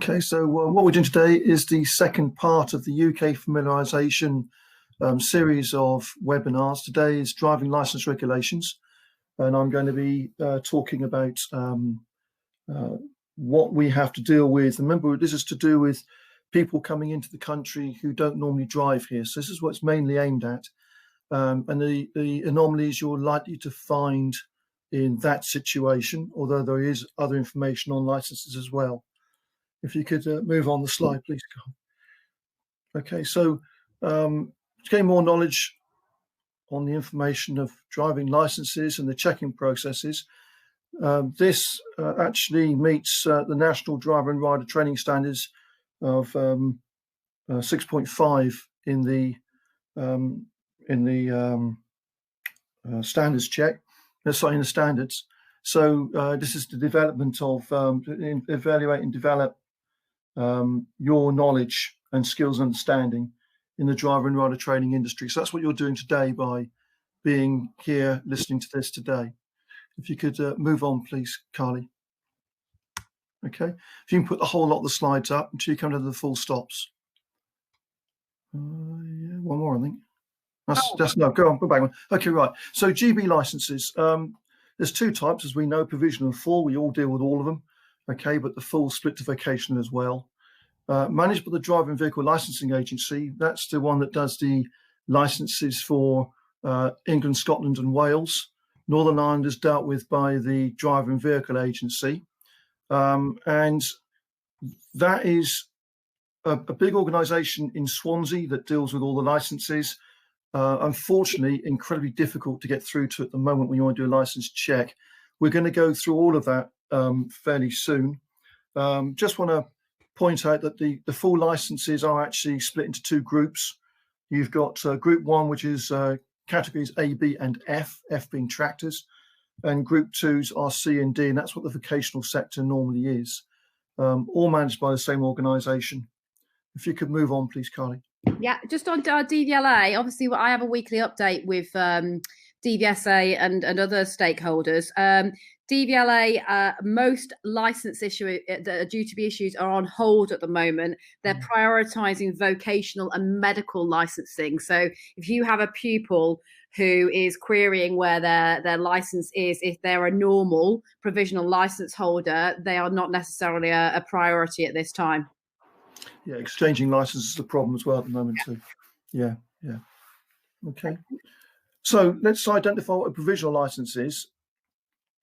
Okay, so what we're doing today is the second part of the UK familiarisation series of webinars. Today is driving licence regulations, and I'm going to be talking about what we have to deal with. Remember, this is to do with people coming into the country who don't normally drive here. So this is what it's mainly aimed at, and the anomalies you're likely to find in that situation, although there is other information on licences as well. If you could move on the slide, please. Okay, so to gain more knowledge on the information of driving licenses and the checking processes, this actually meets the National Driver and Rider Training Standards of 6.5 in the standards check. Sorry, in the standards. So this is the development of evaluate and develop your knowledge and skills and understanding in the driver and rider training industry. So that's what you're doing today by being here listening to this today. If you could move on, please, Carly. Okay, if you can put the whole lot of the slides up until you come to the full stops. Yeah, one more, I think. That's no, go on, go back one. Okay, right. So GB licenses. There's two types, as we know, provisional and full. We all deal with all of them. Okay, but the full split to vocational as well. Managed by the Driving Vehicle Licensing Agency. That's the one that does the licenses for England, Scotland and Wales. Northern Ireland is dealt with by the Driving Vehicle Agency. And that is a big organisation in Swansea that deals with all the licenses. Unfortunately, incredibly difficult to get through to at the moment when you want to do a licence check. We're going to go through all of that fairly soon. Just want to point out that the full licenses are actually split into two groups. You've got group one, which is categories A, B and F, F being tractors, and group twos are C and D, and that's what the vocational sector normally is, all managed by the same organisation. If you could move on, please, Carly. Yeah, just on our DVLA, obviously I have a weekly update with DVSI and other stakeholders. DVLA, most license issues that are due to be issued are on hold at the moment. They're prioritising vocational and medical licensing. So if you have a pupil who is querying where their license is, if they're a normal provisional license holder, they are not necessarily a priority at this time. Yeah, exchanging licenses is a problem as well at the moment too. Yeah. Okay. So let's identify what a provisional license is.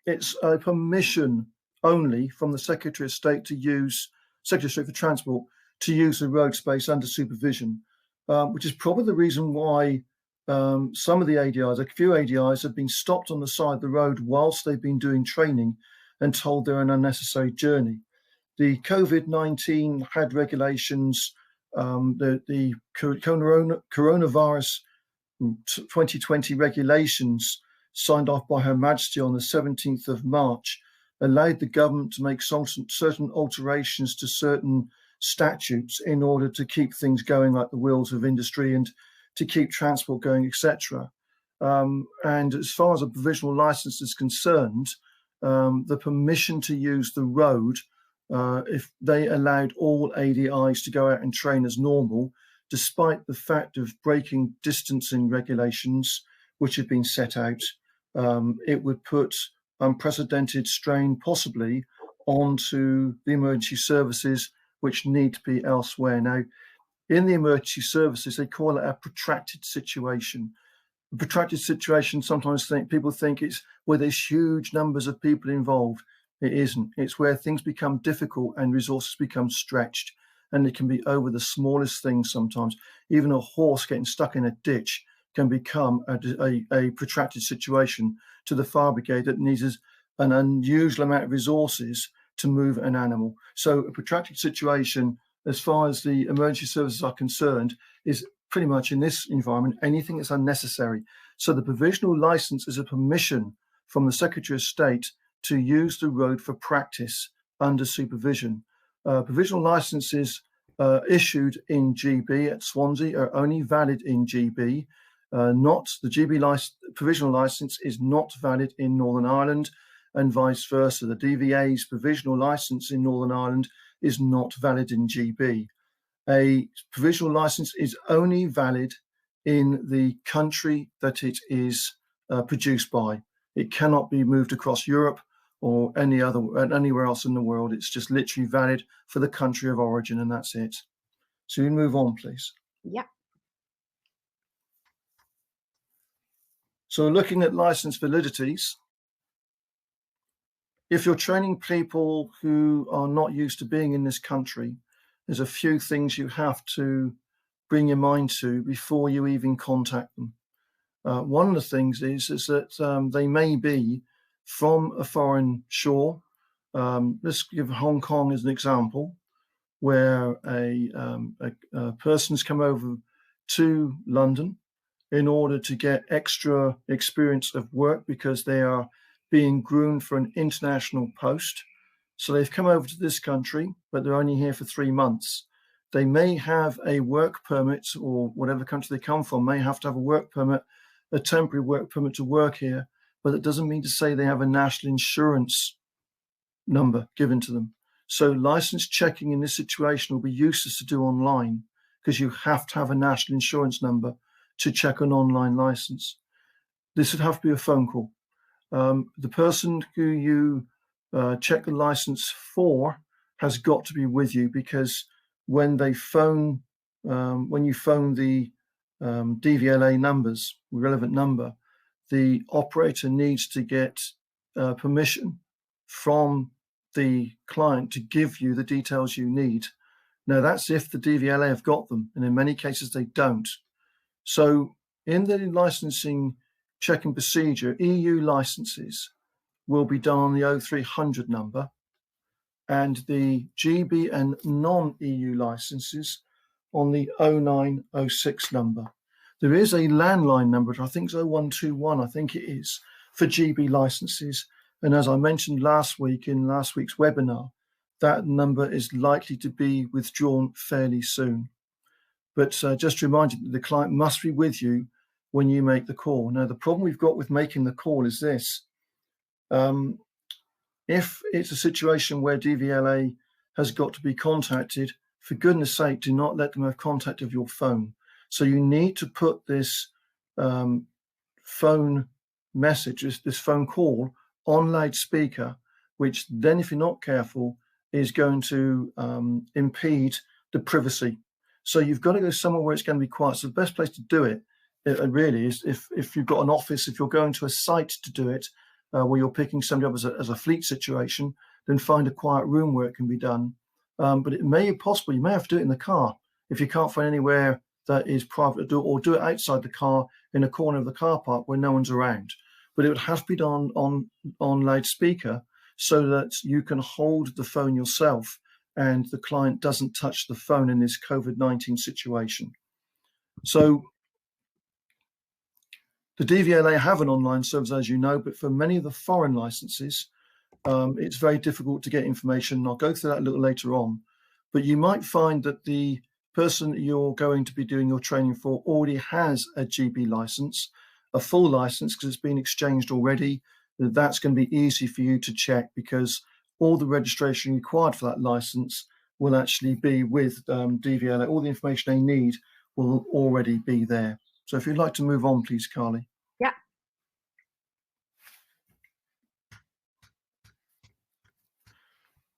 It's a permission only from the Secretary of State to use, Secretary of State for Transport, to use the road space under supervision, which is probably the reason why some of the ADIs, a few ADIs, have been stopped on the side of the road whilst they've been doing training and told they're an unnecessary journey. The COVID-19 had regulations, the coronavirus 2020 regulations signed off by Her Majesty on the 17th of March allowed the government to make certain alterations to certain statutes in order to keep things going like the wheels of industry and to keep transport going, etc. And as far as a provisional license is concerned, the permission to use the road, if they allowed all ADIs to go out and train as normal, despite the fact of breaking distancing regulations which have been set out, it would put unprecedented strain possibly onto the emergency services which need to be elsewhere. Now, in the emergency services, they call it a protracted situation. A protracted situation, sometimes people think it's where there's huge numbers of people involved. It isn't. It's where things become difficult and resources become stretched, and it can be over the smallest things sometimes. Even a horse getting stuck in a ditch can become a protracted situation to the fire brigade that needs an unusual amount of resources to move an animal. So a protracted situation, as far as the emergency services are concerned, is pretty much in this environment anything that's unnecessary. So the provisional license is a permission from the Secretary of State to use the road for practice under supervision. Provisional licenses issued in GB at Swansea are only valid in GB. Not the GB provisional license is not valid in Northern Ireland, and vice versa. The DVA's provisional license in Northern Ireland is not valid in GB. A provisional license is only valid in the country that it is produced by. It cannot be moved across Europe or anywhere else in the world. It's just literally valid for the country of origin, and that's it. So you move on, please. Yeah. So looking at license validities, if you're training people who are not used to being in this country, there's a few things you have to bring your mind to before you even contact them. One of the things is that they may be from a foreign shore. Let's give Hong Kong as an example, where a person's come over to London in order to get extra experience of work because they are being groomed for an international post. So they've come over to this country, but they're only here for 3 months. They may have a work permit, or whatever country they come from may have to have a work permit, a temporary work permit to work here, but it doesn't mean to say they have a national insurance number given to them. So license checking in this situation will be useless to do online because you have to have a national insurance number to check an online license. This would have to be a phone call. The person who you check the license for has got to be with you, because when they phone, when you phone the DVLA numbers, relevant number, the operator needs to get permission from the client to give you the details you need. Now, that's if the DVLA have got them, and in many cases they don't. So in the licensing checking procedure, EU licenses will be done on the 0300 number, and the GB and non-EU licenses on the 0906 number. There is a landline number, I think it's 0121, I think it is, for GB licenses. And as I mentioned last week in last week's webinar, that number is likely to be withdrawn fairly soon. But just to remind you that the client must be with you when you make the call. Now, the problem we've got with making the call is this. If it's a situation where DVLA has got to be contacted, for goodness sake, do not let them have contact of your phone. So you need to put this phone message, this phone call, on loudspeaker, which then, if you're not careful, is going to impede the privacy. So you've got to go somewhere where it's going to be quiet. So the best place to do it really is if you've got an office, if you're going to a site to do it, where you're picking somebody up as a fleet situation, then find a quiet room where it can be done. But it may possibly, you may have to do it in the car if you can't find anywhere that is private to do it, or do it outside the car in a corner of the car park where no one's around. But it would have to be done on loudspeaker so that you can hold the phone yourself and the client doesn't touch the phone in this COVID-19 situation. So the DVLA have an online service, as you know, but for many of the foreign licenses, it's very difficult to get information. I'll go through that a little later on. But you might find that the person you're going to be doing your training for already has a GB license, a full license, because it's been exchanged already. That's going to be easy for you to check, because all the registration required for that license will actually be with DVLA. All the information they need will already be there. So if you'd like to move on, please, Carly. Yeah.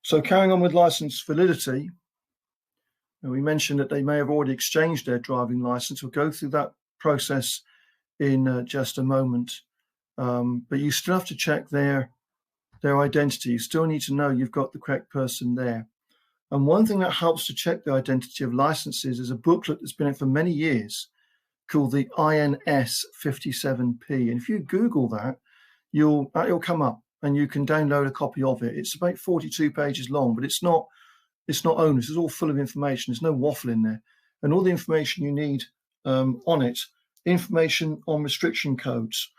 So carrying on with license validity, we mentioned that they may have already exchanged their driving license. We'll go through that process in just a moment. But you still have to check their identity. You still need to know you've got the correct person there. And one thing that helps to check the identity of licenses is a booklet that's been out for many years called the INS 57P. And if you Google that, it'll come up and you can download a copy of it. It's about 42 pages long, but it's not onerous. It's all full of information. There's no waffle in there. And all the information you need on it, information on restriction codes,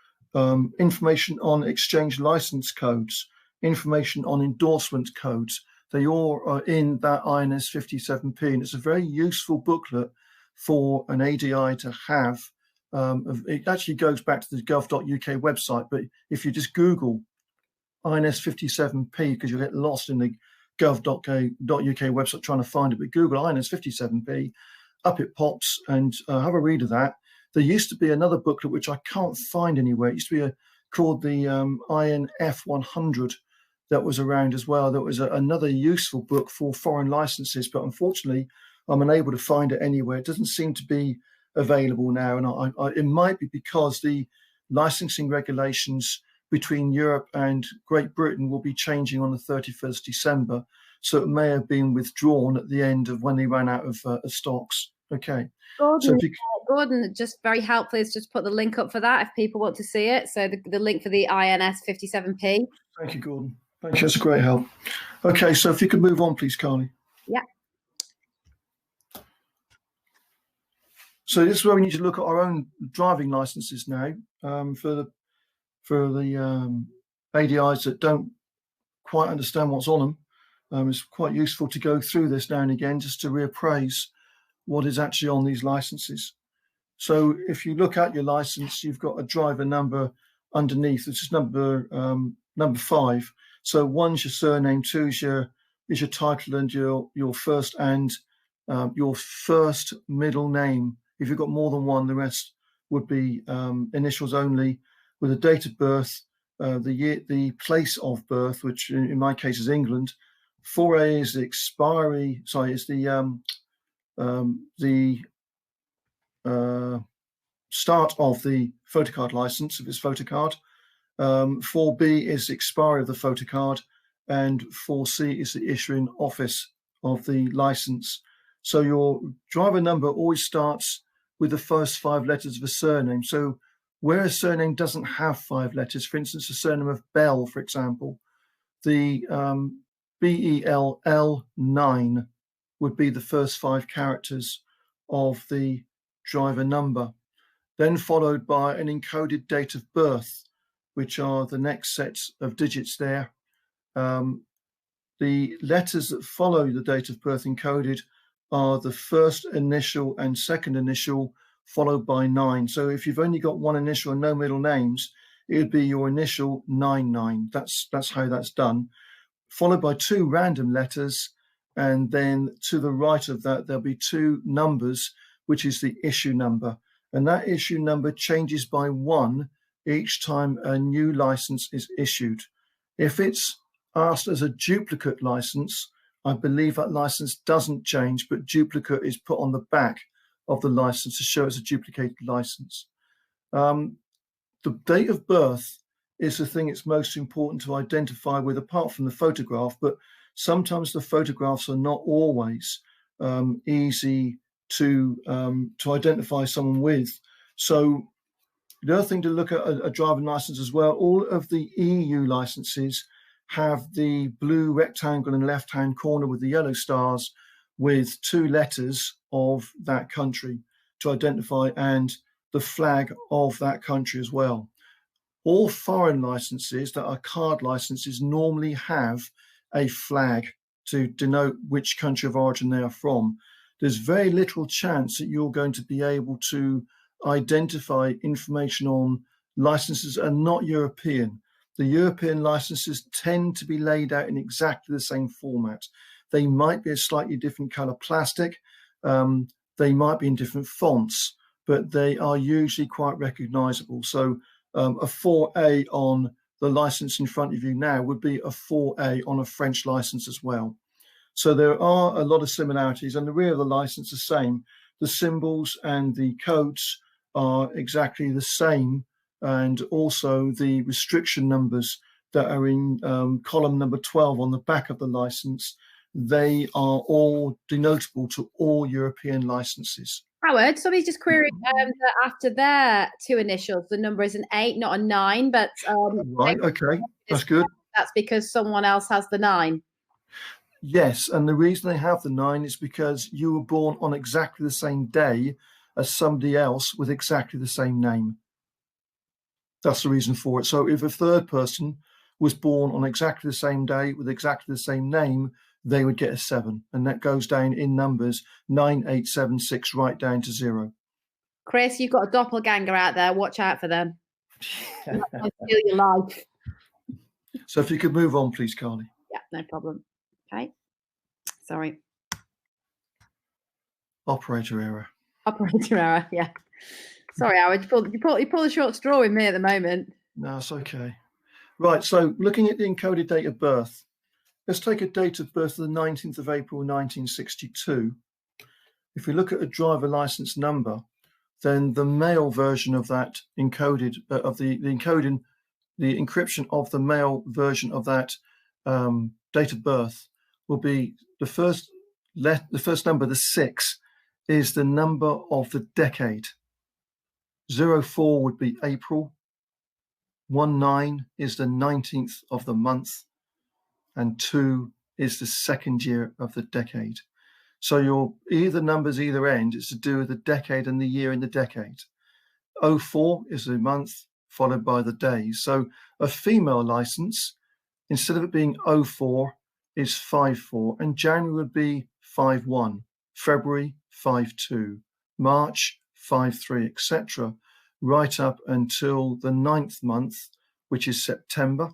information on exchange license codes, information on endorsement codes, they all are in that INS 57P. And it's a very useful booklet for an ADI to have. It actually goes back to the gov.uk website, but if you just Google INS 57P, because you'll get lost in gov.uk website trying to find it, but Google INS 57p, up it pops, and have a read of that. There used to be another booklet which I can't find anywhere. It used to be called the INF 100 that was around as well. That was another useful book for foreign licenses, but unfortunately I'm unable to find it anywhere. It doesn't seem to be available now, and it might be because the licensing regulations between Europe and Great Britain will be changing on the 31st December. So it may have been withdrawn at the end of when they ran out of stocks. Okay. Gordon, Gordon, just very helpful is just put the link up for that if people want to see it. So the link for the INS 57p. Thank you, Gordon. Thank you. That's a great help. Okay, so if you could move on, please, Carly. Yeah. So this is where we need to look at our own driving licenses now for the ADIs that don't quite understand what's on them. It's quite useful to go through this now and again just to reappraise what is actually on these licenses. So if you look at your license, you've got a driver number underneath, which is number 5. So 1's your surname, 2 is your title and your first and your first middle name. If you've got more than one, the rest would be initials only, with a date of birth, the year, the place of birth, which in my case is England. 4A is the expiry. Sorry, is the start of the photocard license if it's photocard. 4B is the expiry of the photocard, and 4C is the issuing office of the license. So your driver number always starts with the first 5 letters of a surname. So where a surname doesn't have 5 letters, for instance, the surname of Bell, for example, the BELL 9 would be the first 5 characters of the driver number, then followed by an encoded date of birth, which are the next sets of digits there. The letters that follow the date of birth encoded are the first initial and second initial, followed by 9. So if you've only got one initial and no middle names, it would be your initial 99. That's how that's done, followed by 2 random letters, and then to the right of that there'll be 2 numbers, which is the issue number, and that issue number changes by 1 each time a new license is issued. If it's asked as a duplicate license, I believe that license doesn't change, but duplicate is put on the back of the license to show it's a duplicated license. The date of birth is the thing it's most important to identify with, apart from the photograph, but sometimes the photographs are not always easy to identify someone with. So the other thing to look at a driving license as well, all of the EU licenses have the blue rectangle in the left-hand corner with the yellow stars with 2 letters of that country to identify, and the flag of that country as well. All foreign licenses that are card licenses normally have a flag to denote which country of origin they are from. There's very little chance that you're going to be able to identify information on licenses that are not European. The European licenses tend to be laid out in exactly the same format. They might be a slightly different color plastic. They might be in different fonts, but they are usually quite recognizable. So a 4A on the license in front of you now would be a 4A on a French license as well. So there are a lot of similarities, and the rear of the license is the same. The symbols and the codes are exactly the same, and also the restriction numbers that are in column number 12 on the back of the license, they are all denotable to all European licenses. Howard, somebody's just queried that after their 2 initials, the number is an 8, not a 9, but right, okay, that's good. That's because someone else has the 9. Yes, and the reason they have the 9 is because you were born on exactly the same day as somebody else with exactly the same name. That's the reason for it. So if a third person was born on exactly the same day with exactly the same name, they would get a 7, and that goes down in numbers 9, 8, 7, 6, right down to 0. Chris, you've got a doppelganger out there. Watch out for them. Steal your life. So if you could move on, please, Carly. Yeah, no problem. Okay. Sorry. Operator error. Operator error. Yeah. Sorry, Howard. You pull a short straw with me at the moment. No, it's okay. Right. So looking at the encoded date of birth, let's take a date of birth of the 19th of April 1962. If we look at a driver license number, then the male version of that encoded of the encoding, the encryption of the male version of that date of birth will be the first number, the 6, is the number of the decade. 04 would be April. 19 is the 19th of the month, and 2 is the second year of the decade. So your either numbers either end is to do with the decade and the year in the decade. 04 is the month followed by the days. So a female license, instead of it being 04, is 54, and January would be 51, February 52, March 53, etc., right up until the 9th month, which is September.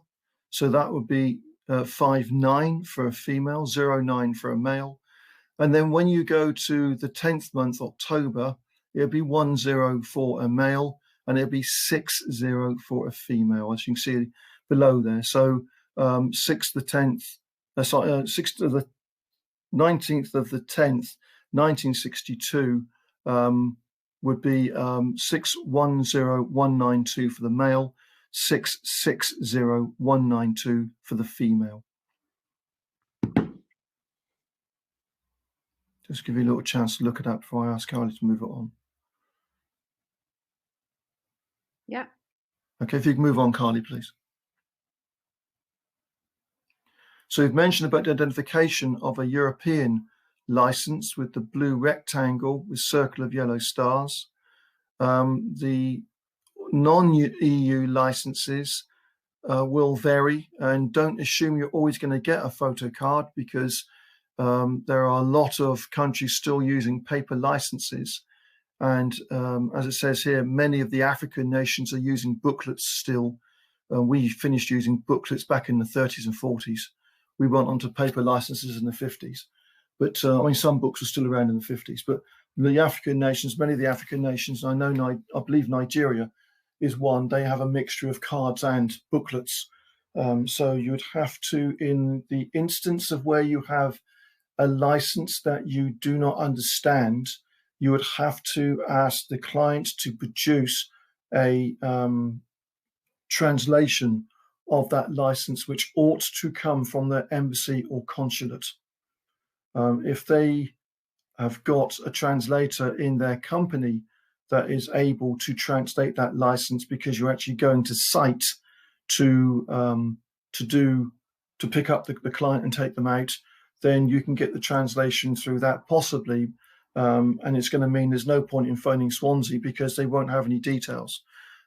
So that would be 59 for a female, 09 for a male. And then when you go to the 10th month, October, it'll be 10 for a male, and it'll be 60 for a female, as you can see below there. So 6 to the 10th, 6 to the 19th of the 10th, 1962, would be 610192 for the male, 660192 for the female. Just give you a little chance to look at that before I ask Carly to move it on. Yeah. Okay, if you can move on, Carly, please. So we've mentioned about the identification of a European license with the blue rectangle with circle of yellow stars. The non-EU licenses will vary, and don't assume you're always going to get a photo card, because there are a lot of countries still using paper licenses. And as it says here, many of the African nations are using booklets still. We finished using booklets back in the 30s and 40s. We went on to paper licenses in the 50s. But I mean, some books were still around in the 50s. But the African nations, many of the African nations, I believe Nigeria is one, they have a mixture of cards and booklets. So you would have to, in the instance of where you have a license that you do not understand, you would have to ask the client to produce a translation of that license, which ought to come from their embassy or consulate. If they have got a translator in their company that is able to translate that license, because you're actually going to site to pick up the client and take them out, then you can get the translation through that possibly. And it's going to mean there's no point in phoning Swansea because they won't have any details.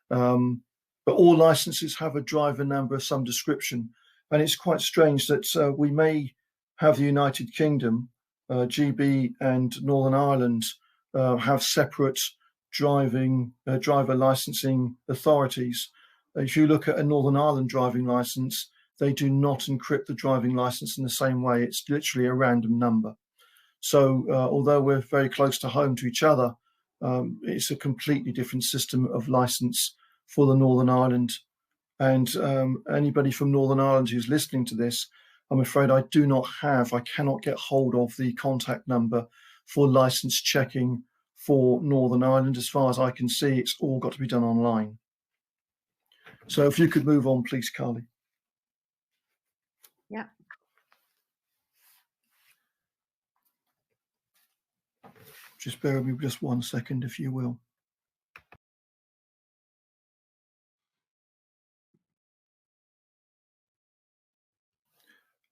But all licenses have a driver number of some description. And it's quite strange that we may have the United Kingdom, GB and Northern Ireland have separate driver licensing authorities. If you look at a Northern Ireland driving license, they do not encrypt the driving license in the same way. It's literally a random number. So although we're very close to home to each other, it's a completely different system of license for the Northern Ireland. And anybody from Northern Ireland who's listening to this, I'm afraid I cannot get hold of the contact number for license checking for Northern Ireland. As far as I can see, it's all got to be done online. So if you could move on, please, Carly. Yeah. Just bear with me just 1 second, if you will.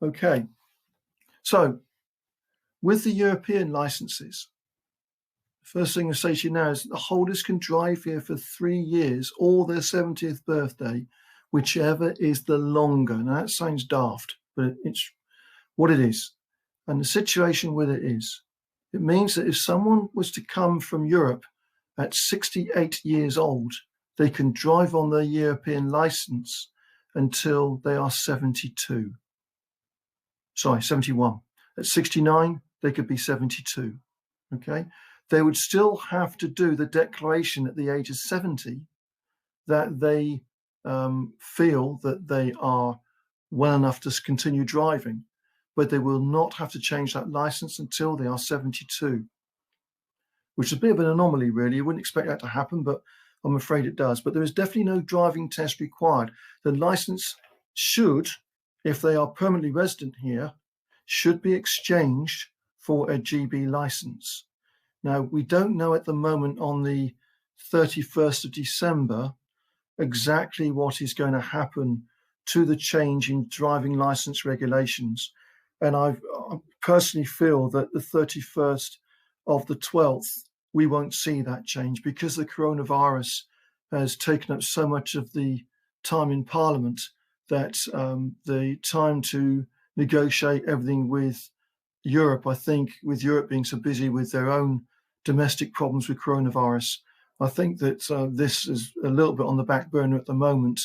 Okay, so with the European licenses, first thing I say to you now is the holders can drive here for 3 years or their 70th birthday, whichever is the longer. Now that sounds daft, but it's what it is. And the situation with it is, it means that if someone was to come from Europe at 68 years old, they can drive on their European license until they are 72. sorry, 71. At 69, they could be 72. Okay, they would still have to do the declaration at the age of 70 that they feel that they are well enough to continue driving, but they will not have to change that license until they are 72, which is a bit of an anomaly, really. You wouldn't expect that to happen, but I'm afraid it does. But there is definitely no driving test required. The license should, if they are permanently resident here, should be exchanged for a GB license. Now, we don't know at the moment on the 31st of December exactly what is going to happen to the change in driving license regulations. And I personally feel that the 31st of the 12th, we won't see that change because the coronavirus has taken up so much of the time in Parliament that the time to negotiate everything with Europe, I think, with Europe being so busy with their own domestic problems with coronavirus, I think that this is a little bit on the back burner at the moment.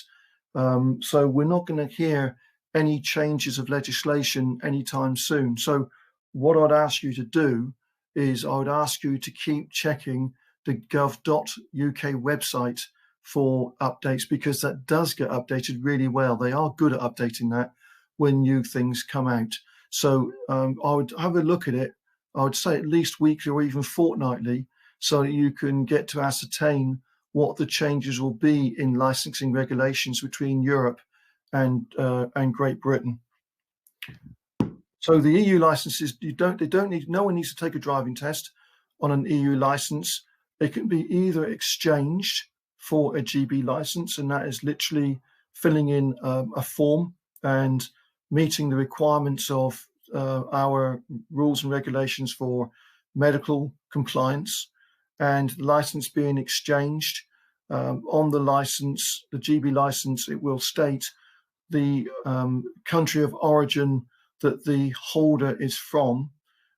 So we're not going to hear any changes of legislation anytime soon. So what I'd ask you to do is I would ask you to keep checking the gov.uk website for updates, because that does get updated really well. They are good at updating that when new things come out. So I would have a look at it. I would say at least weekly or even fortnightly, so that you can get to ascertain what the changes will be in licensing regulations between Europe and Great Britain. So the EU licenses, no one needs to take a driving test on an EU license. It can be either exchanged for a GB license, and that is literally filling in a form and meeting the requirements of our rules and regulations for medical compliance, and the license being exchanged. On the license, the GB license, it will state the country of origin that the holder is from,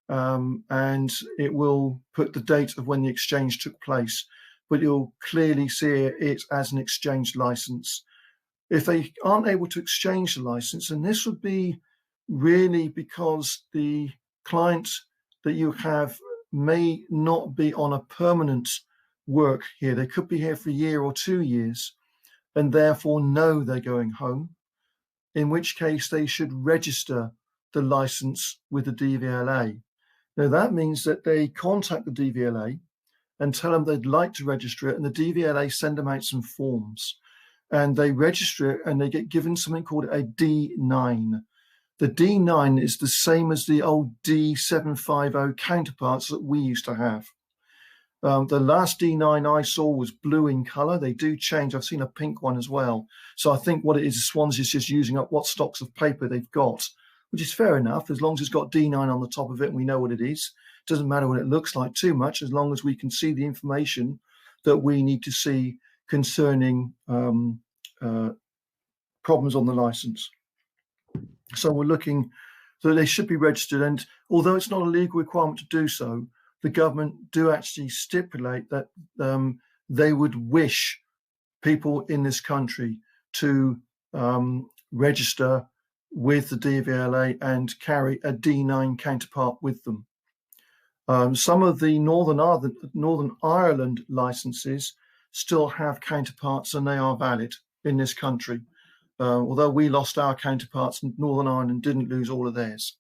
and it will put the date of when the exchange took place, but you'll clearly see it as an exchanged license. If they aren't able to exchange the license, and this would be really because the client that you have may not be on a permanent work here. They could be here for a year or 2 years and therefore know they're going home, in which case they should register the license with the DVLA. Now that means that they contact the DVLA and tell them they'd like to register it, and the DVLA send them out some forms and they register it, and they get given something called a D9. The D9 is the same as the old D750 counterparts that we used to have. The last D9 I saw was blue in colour. They do change. I've seen a pink one as well. So I think what it is, Swansea's just using up what stocks of paper they've got, which is fair enough, as long as it's got D9 on the top of it and we know what it is. It doesn't matter what it looks like too much, as long as we can see the information that we need to see concerning problems on the licence. So we're looking, so they should be registered, and although it's not a legal requirement to do so, the government do actually stipulate that they would wish people in this country to register with the DVLA and carry a D9 counterpart with them. Some of the Northern Ireland licenses still have counterparts, and they are valid in this country. Although we lost our counterparts, Northern Ireland didn't lose all of theirs.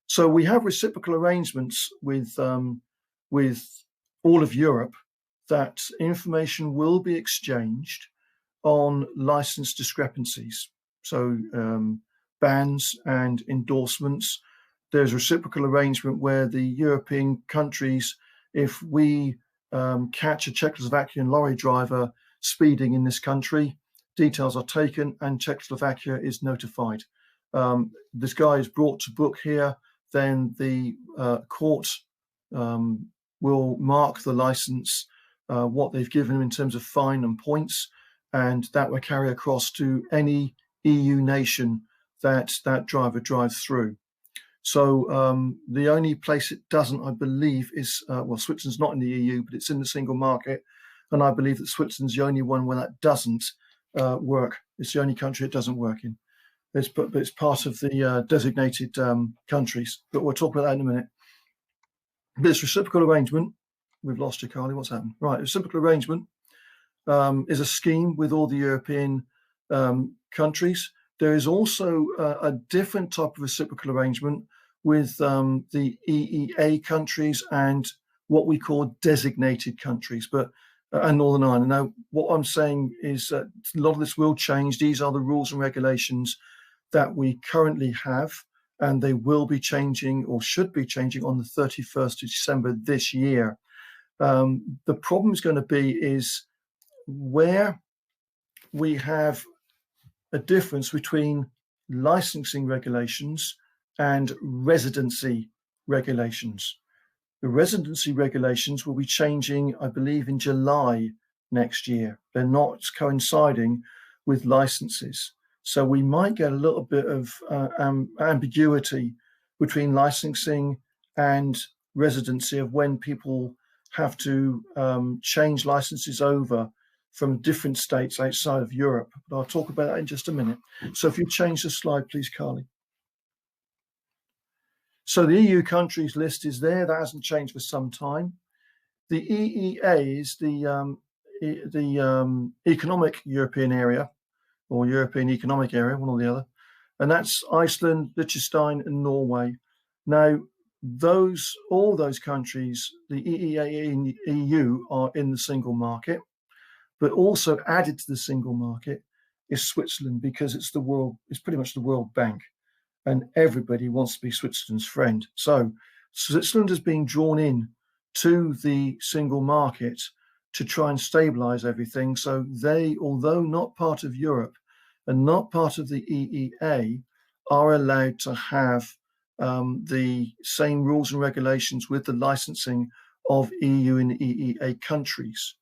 So we have reciprocal arrangements with all of Europe that information will be exchanged on license discrepancies. So bans and endorsements. There's a reciprocal arrangement where the European countries, if we catch a Czechoslovakian lorry driver speeding in this country, details are taken and Czechoslovakia is notified. This guy is brought to book here, then the court will mark the license, what they've given him in terms of fine and points, and that will carry across to any EU nation that that driver drives through. So the only place it doesn't, I believe, is, well, Switzerland's not in the EU, but it's in the single market. And I believe that Switzerland's the only one where that doesn't work. It's the only country it doesn't work in. but it's part of the designated countries. But we'll talk about that in a minute. This reciprocal arrangement, we've lost you, Carly. What's happened? Right, reciprocal arrangement is a scheme with all the European countries. There is also a different type of reciprocal arrangement with the EEA countries and what we call designated countries, but and Northern Ireland. Now, what I'm saying is that a lot of this will change. These are the rules and regulations that we currently have, and they will be changing or should be changing on the 31st of December this year. The problem is going to be is where we have a difference between licensing regulations and residency regulations. The residency regulations will be changing, I believe, in July next year. They're not coinciding with licenses. So we might get a little bit of ambiguity between licensing and residency of when people have to change licenses over from different states outside of Europe. But I'll talk about that in just a minute. So if you change the slide, please, Carly. So the EU countries list is there. That hasn't changed for some time. The EEA is the Economic European Area, or European Economic Area, one or the other. And that's Iceland, Liechtenstein, and Norway. Now, all those countries, the EEA and EU, are in the single market, but also added to the single market is Switzerland, because it's pretty much the World Bank, and everybody wants to be Switzerland's friend. So Switzerland has been drawn in to the single market to try and stabilize everything. So they, although not part of Europe and not part of the EEA, are allowed to have the same rules and regulations with the licensing of EU and EEA countries.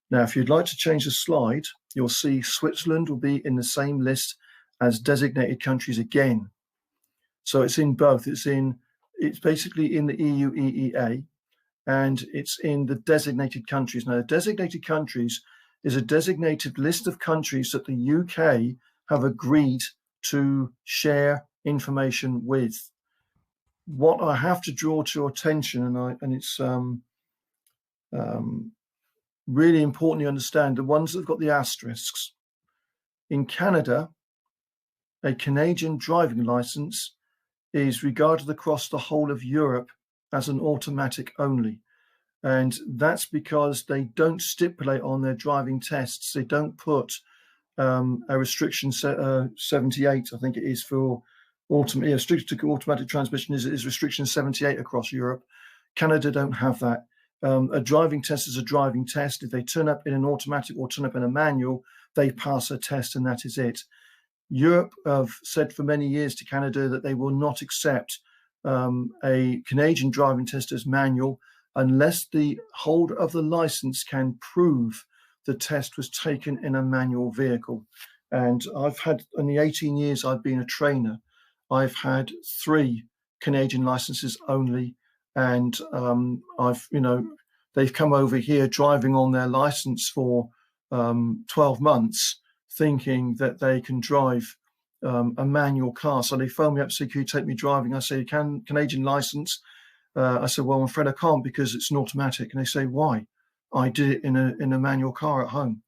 Now, if you'd like to change the slide, you'll see Switzerland will be in the same list as designated countries again. So it's in both. It's basically in the EU EEA, and it's in the designated countries. Now, the designated countries is a designated list of countries that the UK have agreed to share information with. What I have to draw to your attention, and it's really important you understand, the ones that have got the asterisks. In Canada, a Canadian driving license is regarded across the whole of Europe as an automatic only. And that's because they don't stipulate on their driving tests, they don't put a restriction 78, I think it is, for restricted to automatic transmission is restriction 78 across Europe. Canada don't have that. A driving test is a driving test. If they turn up in an automatic or turn up in a manual, they pass a test and that is it. Europe have said for many years to Canada that they will not accept a Canadian driving test as manual unless the holder of the license can prove the test was taken in a manual vehicle. And I've had, in the 18 years I've been a trainer, I've had 3 Canadian licenses only. And they've come over here driving on their license for 12 months, thinking that they can drive a manual car. So they phone me up, say, "Can you take me driving?" I say, "Canadian license." I said, "Well, I'm afraid I can't because it's an automatic." And they say, "Why?" "I did it in a manual car at home."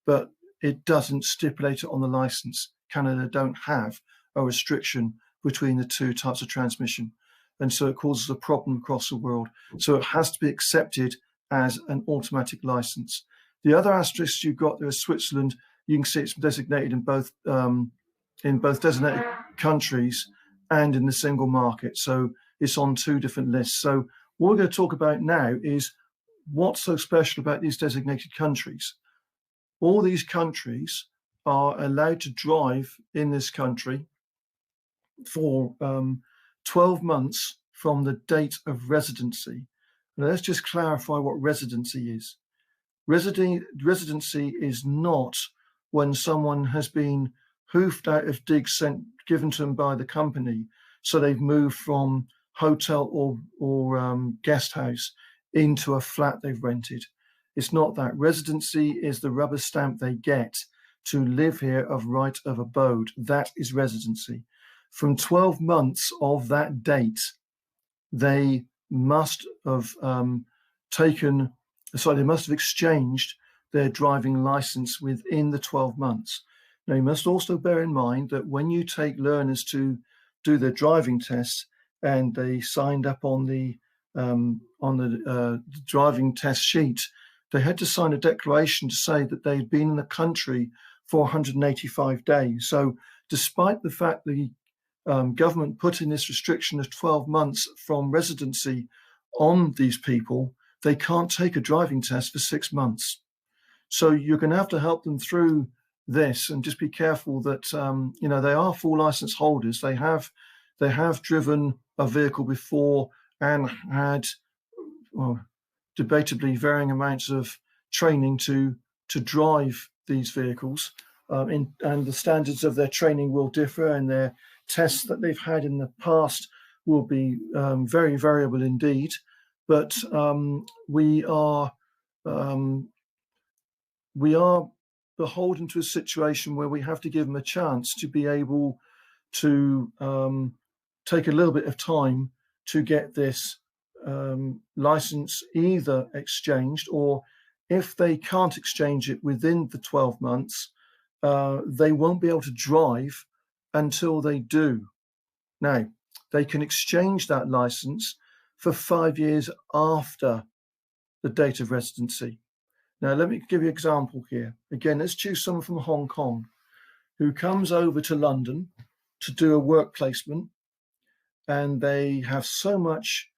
But it doesn't stipulate it on the license. Canada don't have a restriction between the 2 types of transmission. And so it causes a problem across the world. So it has to be accepted as an automatic license. The other asterisks you've got there is Switzerland. You can see it's designated in both designated countries and in the single market. So it's on 2 different lists. So what we're going to talk about now is what's so special about these designated countries. All these countries are allowed to drive in this country for 12 months from the date of residency. Now, let's just clarify what residency is. Residency is not when someone has been hoofed out of digs given to them by the company, so they've moved from hotel or guest house into a flat they've rented. It's not that. Residency is the rubber stamp they get to live here of right of abode. That is residency. From 12 months of that date, they must have they must have exchanged their driving license within the 12 months. Now, you must also bear in mind that when you take learners to do their driving tests and they signed up on the driving test sheet, they had to sign a declaration to say that they had been in the country for 185 days. So despite the fact the government put in this restriction of 12 months from residency on these people, they can't take a driving test for 6 months. So you're going to have to help them through this, and just be careful that they are full license holders. They have driven a vehicle before and had, well, debatably varying amounts of training to drive these vehicles, and the standards of their training will differ, and their tests that they've had in the past will be very variable indeed. But we are beholden to a situation where we have to give them a chance to be able to take a little bit of time to get this license either exchanged, or if they can't exchange it within the 12 months, they won't be able to drive until they do. Now, they can exchange that license for 5 years after the date of residency. Now, let me give you an example here. Again, let's choose someone from Hong Kong who comes over to London to do a work placement, and they have so much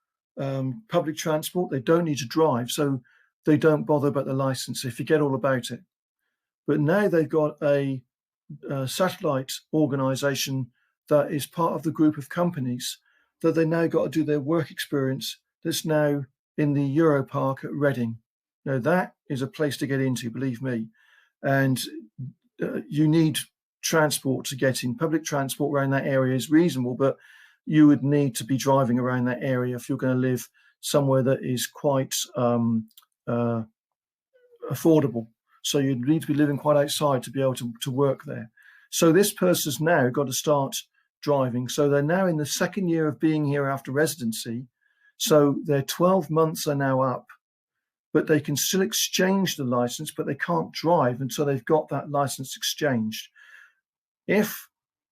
public transport, they don't need to drive, so they don't bother about the license. They forget all about it. But now they've got a satellite organization that is part of the group of companies that they now got to do their work experience that's now in the Europark at Reading. Now, that is a place to get into, believe me. And you need transport to get in. Public transport around that area is reasonable, but you would need to be driving around that area if you're going to live somewhere that is quite affordable. So you'd need to be living quite outside to be able to work there. So this person's now got to start driving. So they're now in the second year of being here after residency. So their 12 months are now up, but they can still exchange the license, but they can't drive until they've got that license exchanged. If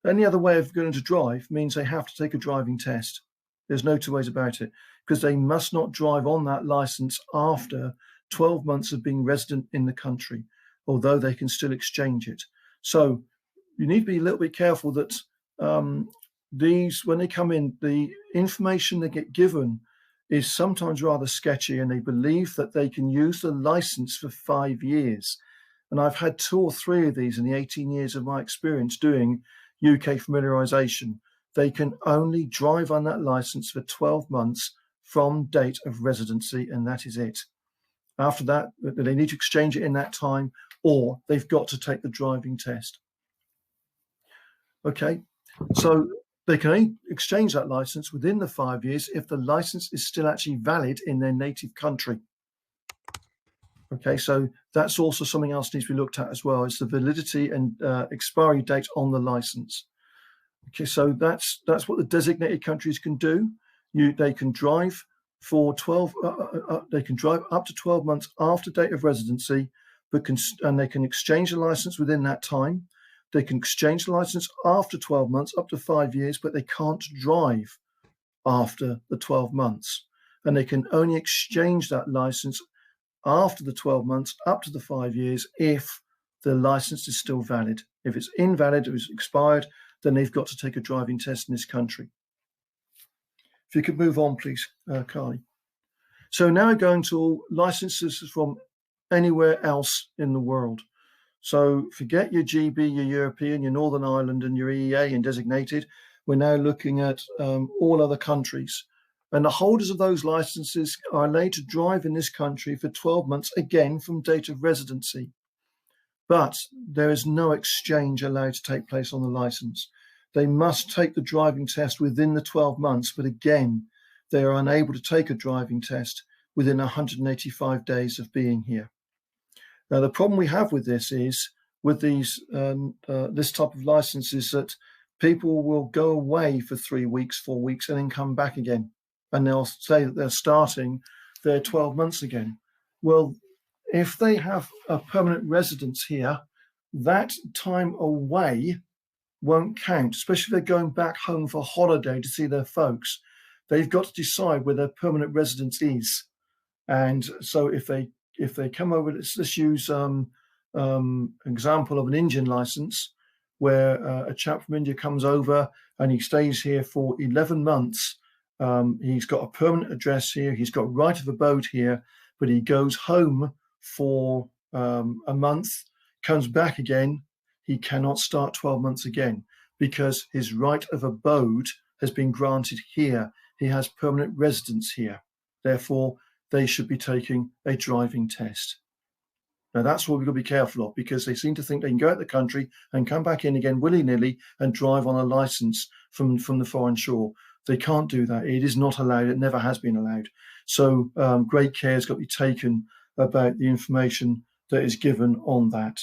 any other way of going to drive means they have to take a driving test, there's no two ways about it, because they must not drive on that license after 12 months of being resident in the country, although they can still exchange it. So you need to be a little bit careful that these, when they come in, the information they get given is sometimes rather sketchy, and they believe that they can use the license for 5 years. And I've had 2 or 3 of these in the 18 years of my experience doing UK familiarisation. They can only drive on that license for 12 months from date of residency, and that is it. After that, they need to exchange it in that time, or they've got to take the driving test. Okay, so they can only exchange that license within the 5 years if the license is still actually valid in their native country. Okay, so that's also something else needs to be looked at as well, is the validity and expiry date on the license. Okay, so that's what the designated countries can do. They can drive for 12. They can drive up to 12 months after date of residency, and they can exchange the license within that time. They can exchange the license after 12 months, up to 5 years, but they can't drive after the 12 months. And they can only exchange that license after the 12 months, up to the 5 years, if the license is still valid. If it's invalid, or it's expired, then they've got to take a driving test in this country. If you could move on, please, Carly. So now we're going to licenses from anywhere else in the world. So forget your GB, your European, your Northern Ireland, and your EEA and designated. We're now looking at all other countries. And the holders of those licenses are allowed to drive in this country for 12 months, again, from date of residency. But there is no exchange allowed to take place on the license. They must take the driving test within the 12 months, but again, they are unable to take a driving test within 185 days of being here. Now, the problem we have with this is with these this type of license is that people will go away for 3 weeks, 4 weeks, and then come back again, and they'll say that they're starting their 12 months again. Well, if they have a permanent residence here, that time away won't count, especially if they're going back home for holiday to see their folks. They've got to decide where their permanent residence is. And so if they come over, let's use example of an Indian license where a chap from India comes over and he stays here for 11 months. He's got a permanent address here. He's got right of abode here, but he goes home for a month, comes back again. He cannot start 12 months again because his right of abode has been granted here. He has permanent residence here. Therefore, they should be taking a driving test. Now, that's what we've got to be careful of, because they seem to think they can go out the country and come back in again willy-nilly and drive on a license from the foreign shore. They can't do that. It is not allowed. It never has been allowed. So great care has got to be taken about the information that is given on that.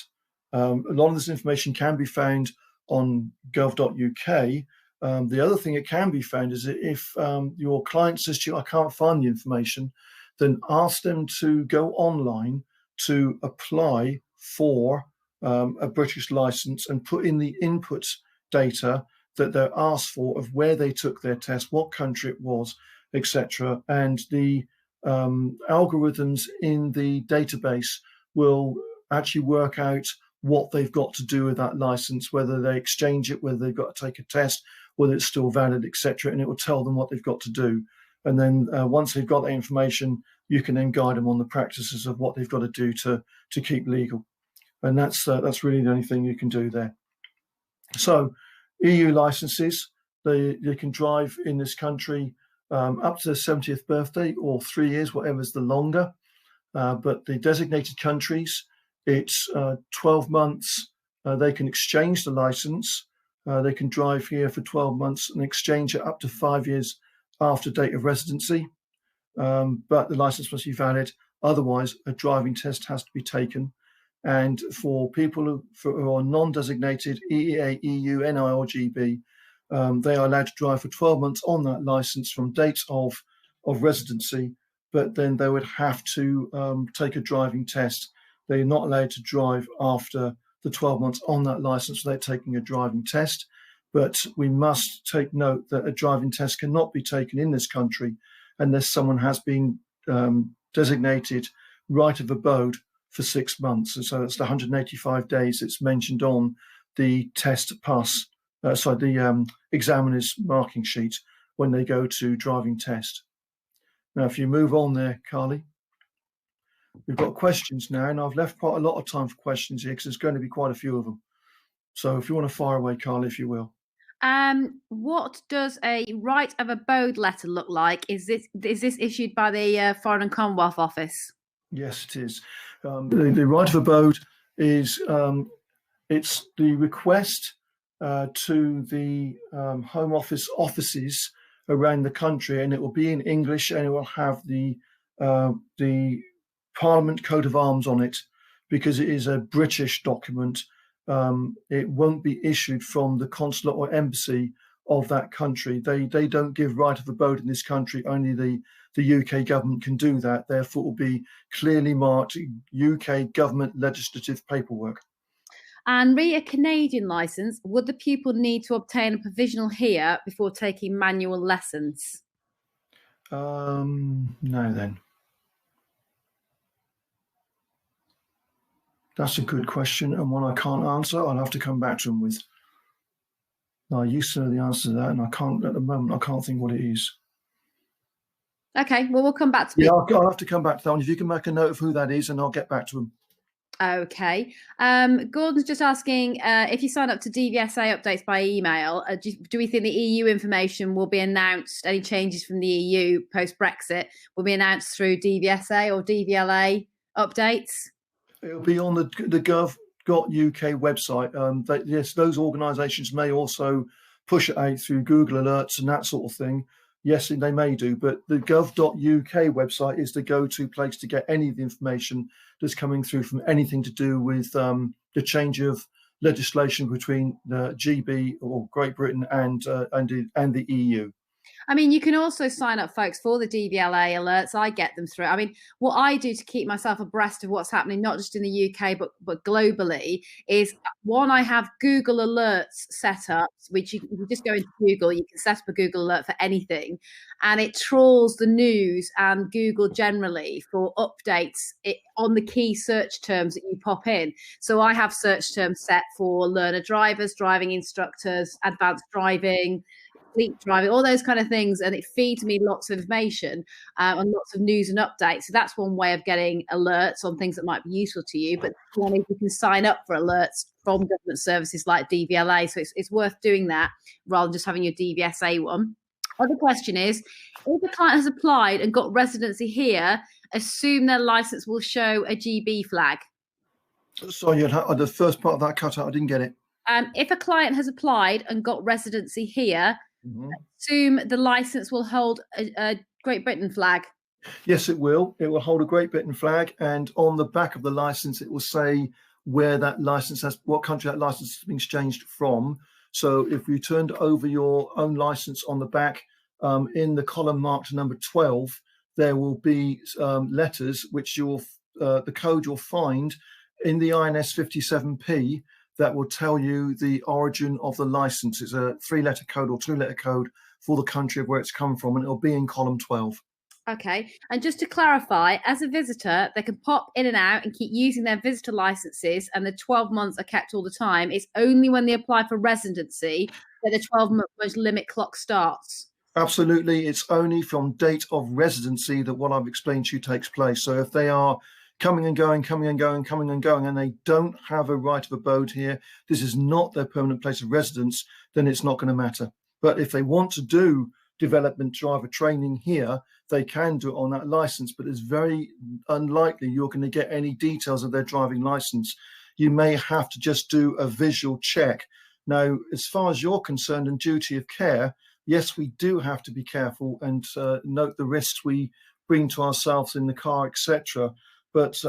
A lot of this information can be found on gov.uk. The other thing it can be found is that if your client says to you, I can't find the information, then ask them to go online to apply for a British license and put in the input data that they're asked for of where they took their test, what country it was, etc. And the algorithms in the database will actually work out what they've got to do with that license, whether they exchange it, whether they've got to take a test, whether it's still valid, etc. And it will tell them what they've got to do. And then once they've got that information, you can then guide them on the practices of what they've got to do to keep legal. And that's really the only thing you can do there. So EU licenses, they can drive in this country up to their 70th birthday or 3 years, whatever's the longer. But the designated countries, it's 12 months. They can exchange the license. They can drive here for 12 months and exchange it up to 5 years after date of residency. But the license must be valid. Otherwise, a driving test has to be taken. And for people who are non-designated EEA, EU, NI or GB, they are allowed to drive for 12 months on that license from date of residency, but then they would have to take a driving test. They're not allowed to drive after the 12 months on that license without taking a driving test. But we must take note that a driving test cannot be taken in this country unless someone has been designated right of abode for 6 months. And so it's the 185 days that's mentioned on the test pass, the examiner's marking sheet when they go to driving test. Now, if you move on there, Carly, we've got questions now, and I've left quite a lot of time for questions here because there's going to be quite a few of them. So if you want to fire away, Carly, if you will. What does a right of abode letter look like? Is this issued by the Foreign and Commonwealth Office? Yes, it is. The right of abode is it's the request to the Home Office offices around the country, and it will be in English, and it will have the Parliament coat of arms on it because it is a British document. It won't be issued from the consulate or embassy of that country. They don't give right of abode in this country. Only the UK government can do that. Therefore, it will be clearly marked UK government legislative paperwork. And re a Canadian licence, would the pupil need to obtain a provisional here before taking manual lessons? No, then. That's a good question, and one I can't answer. I'll have to come back to them with. I used to know the answer to that, and I can't at the moment. I can't think what it is. Okay, well, we'll come back to. Yeah, I'll have to come back to that one. If you can make a note of who that is, and I'll get back to them. Okay. Gordon's just asking if you sign up to DVSA updates by email, do we think the EU information will be announced? Any changes from the EU post-Brexit will be announced through DVSA or DVLA updates? It'll be on the gov.uk website. Yes, those organisations may also push it out through Google Alerts and that sort of thing. Yes, they may do, but the gov.uk website is the go-to place to get any of the information that's coming through from anything to do with the the change of legislation between the GB or Great Britain and the EU. I mean, you can also sign up, folks, for the DVLA alerts. I get them through. I mean, what I do to keep myself abreast of what's happening, not just in the UK, but globally, is one, I have Google Alerts set up, which you can just go into Google, you can set up a Google Alert for anything, and it trawls the news and Google generally for updates on the key search terms that you pop in. So I have search terms set for learner drivers, driving instructors, advanced driving, fleet driving, all those kind of things, and it feeds me lots of information and lots of news and updates. So that's one way of getting alerts on things that might be useful to you. But one is you can sign up for alerts from government services like DVLA, so it's worth doing that rather than just having your DVSA one. Other question is, if a client has applied and got residency here, assume their license will show a GB flag. Sorry, the first part of that cut out, I didn't get it. If a client has applied and got residency here, assume the license will hold a Great Britain flag. Yes, it will. It will hold a Great Britain flag, and on the back of the license, it will say where that license what country that license has been exchanged from. So if you turned over your own license on the back, in the column marked number 12, there will be letters which the code you'll find in the INS 57P that will tell you the origin of the license. It's a 3-letter code or 2-letter code for the country of where it's come from, and it'll be in column 12. Okay, and just to clarify, as a visitor, they can pop in and out and keep using their visitor licenses, and the 12 months are kept all the time. It's only when they apply for residency that the 12-month limit clock starts. Absolutely, it's only from date of residency that what I've explained to you takes place. So if they are coming and going, and they don't have a right of abode here, this is not their permanent place of residence, then it's not going to matter. But if they want to do development driver training here, they can do it on that license, but it's very unlikely you're going to get any details of their driving license. You may have to just do a visual check. Now, as far as you're concerned and duty of care, yes, we do have to be careful and note the risks we bring to ourselves in the car, etc. But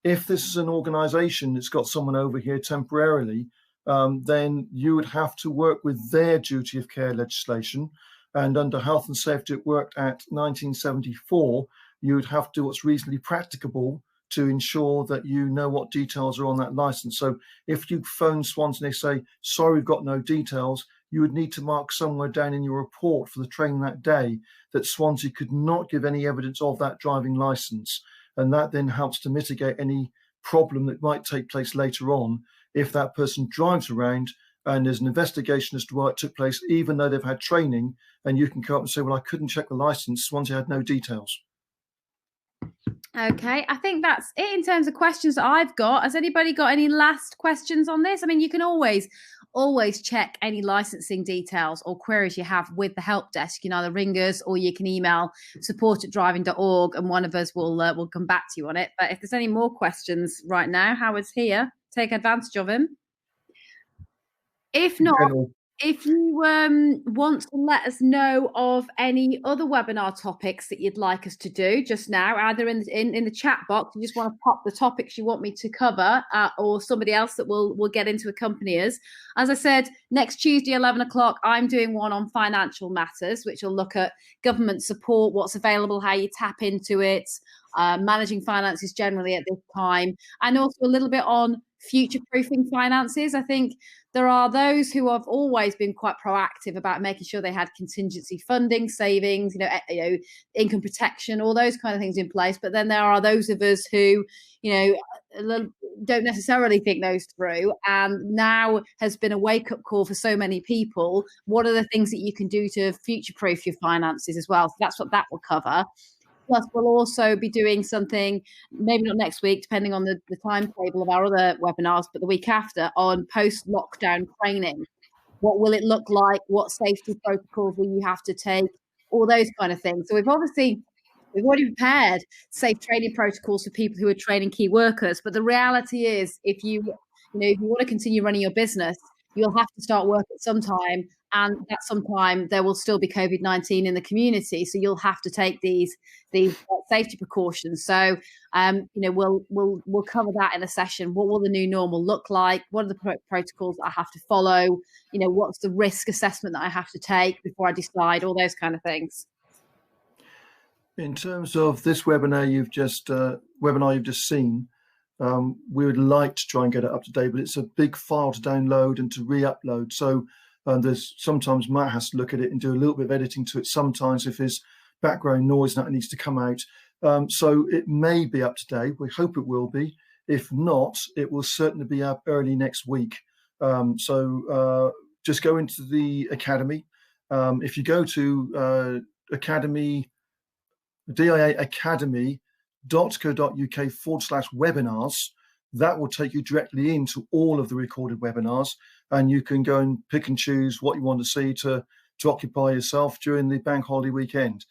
if this is an organisation that's got someone over here temporarily, then you would have to work with their duty of care legislation. And under Health and Safety at Work Act 1974, you would have to do what's reasonably practicable to ensure that you know what details are on that license. So if you phone Swansea and they say, sorry, we've got no details, you would need to mark somewhere down in your report for the training that day that Swansea could not give any evidence of that driving license. And that then helps to mitigate any problem that might take place later on if that person drives around and there's an investigation as to why it took place, even though they've had training, and you can come up and say, well, I couldn't check the license, Swansea had no details. Okay, I think that's it in terms of questions that I've got. Has anybody got any last questions on this? I mean, you can always check any licensing details or queries you have with the help desk. You can either ring us or you can email support@driving.org and one of us will come back to you on it. But if there's any more questions right now, Howard's here. Take advantage of him. If not, if you want to let us know of any other webinar topics that you'd like us to do just now, either in the chat box, you just want to pop the topics you want me to cover, or somebody else that will get into accompany us. As I said, next Tuesday, 11 o'clock, I'm doing one on financial matters, which will look at government support, what's available, how you tap into it, managing finances generally at this time, and also a little bit on future-proofing finances. I think there are those who have always been quite proactive about making sure they had contingency funding, savings, income protection, all those kind of things in place. But then there are those of us who, don't necessarily think those through. And now has been a wake-up call for so many people. What are the things that you can do to future-proof your finances as well? So that's what that will cover. Plus, we'll also be doing something, maybe not next week, depending on the timetable of our other webinars, but the week after, on post-lockdown training. What will it look like? What safety protocols will you have to take? All those kind of things. So we've already prepared safe training protocols for people who are training key workers. But the reality is, if you want to continue running your business, you'll have to start work at some time, and at some time there will still be COVID-19 in the community, so you'll have to take these safety precautions. So we'll cover that in a session. What will the new normal look like? What are the protocols that I have to follow? What's the risk assessment that I have to take before I decide? All those kind of things. In terms of this webinar you've just seen, we would like to try and get it up to date, but it's a big file to download and to re-upload. So there's sometimes Matt has to look at it and do a little bit of editing to it sometimes if there's background noise that needs to come out. So it may be up to date. We hope it will be. If not, it will certainly be up early next week. So just go into the Academy. If you go to Academy, diaacademy.co.uk/webinars, that will take you directly into all of the recorded webinars, and you can go and pick and choose what you want to see to occupy yourself during the bank holiday weekend.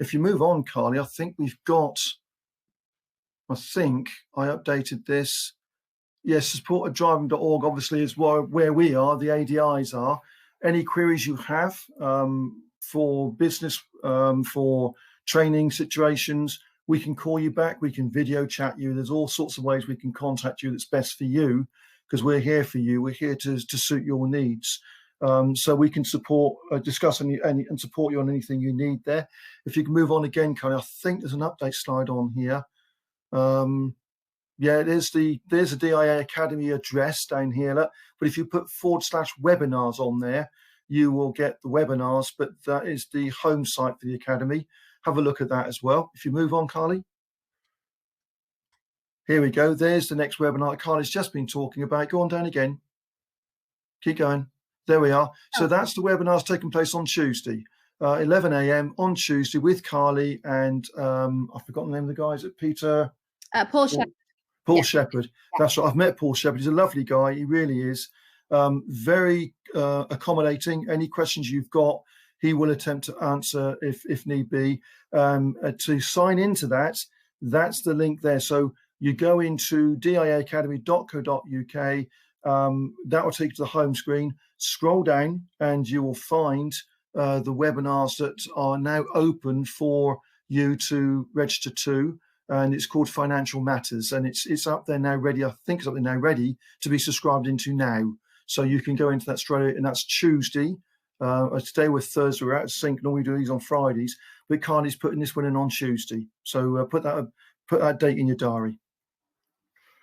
If you move on, Carly, I think I updated this. Yes, support@driving.org obviously is where we are, the ADIs are. Any queries you have for business, for training situations, we can call you back, we can video chat you. There's all sorts of ways we can contact you that's best for you, because we're here for you. We're here to suit your needs. So we can discuss and support you on anything you need there. If you can move on again, Carly, I think there's an update slide on here. Yeah, there's the DIA Academy address down here. But if you put /webinars on there, you will get the webinars, but that is the home site for the Academy. Have a look at that as well. If you move on, Carly. Here we go. There's the next webinar Carly's just been talking about. Go on down again. Keep going. There we are. So that's the webinars taking place on Tuesday, 11 a.m. on Tuesday with Carly and I've forgotten the name of the guys at Peter. Paul Shepherd. Paul Shepherd. That's right. I've met Paul Shepherd. He's a lovely guy. He really is. Very accommodating. Any questions you've got, he will attempt to answer if need be. To sign into that, that's the link there. So you go into diaacademy.co.uk. That will take you to the home screen. Scroll down and you will find the webinars that are now open for you to register to. And it's called Financial Matters, and it's up there now ready. I think it's up there now ready to be subscribed into now. So you can go into that straight away, and that's Tuesday. Today we're Thursday, we're out of sync. Normally we do these on Fridays, but Carly's putting this one in on Tuesday. So put that date in your diary.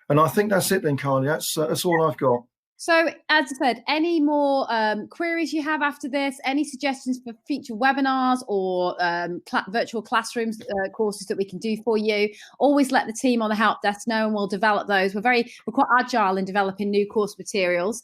And I think that's it then, Carly. That's all I've got. So, as I said, any more queries you have after this, any suggestions for future webinars or virtual classrooms courses that we can do for you, always let the team on the help desk know and we'll develop those. We're quite agile in developing new course materials.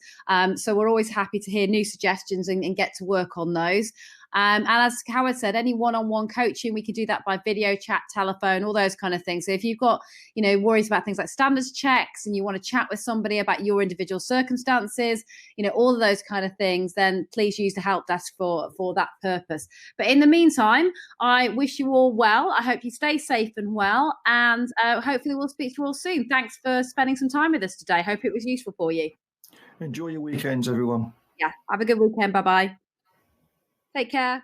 So we're always happy to hear new suggestions and get to work on those. And as Howard said, any one-on-one coaching, we can do that by video chat, telephone, all those kind of things. So if you've got, worries about things like standards checks and you want to chat with somebody about your individual circumstances, all of those kind of things, then please use the help desk for that purpose. But in the meantime, I wish you all well. I hope you stay safe and well, and hopefully we'll speak to you all soon. Thanks for spending some time with us today. Hope it was useful for you. Enjoy your weekends, everyone. Yeah, have a good weekend. Bye-bye. Take care.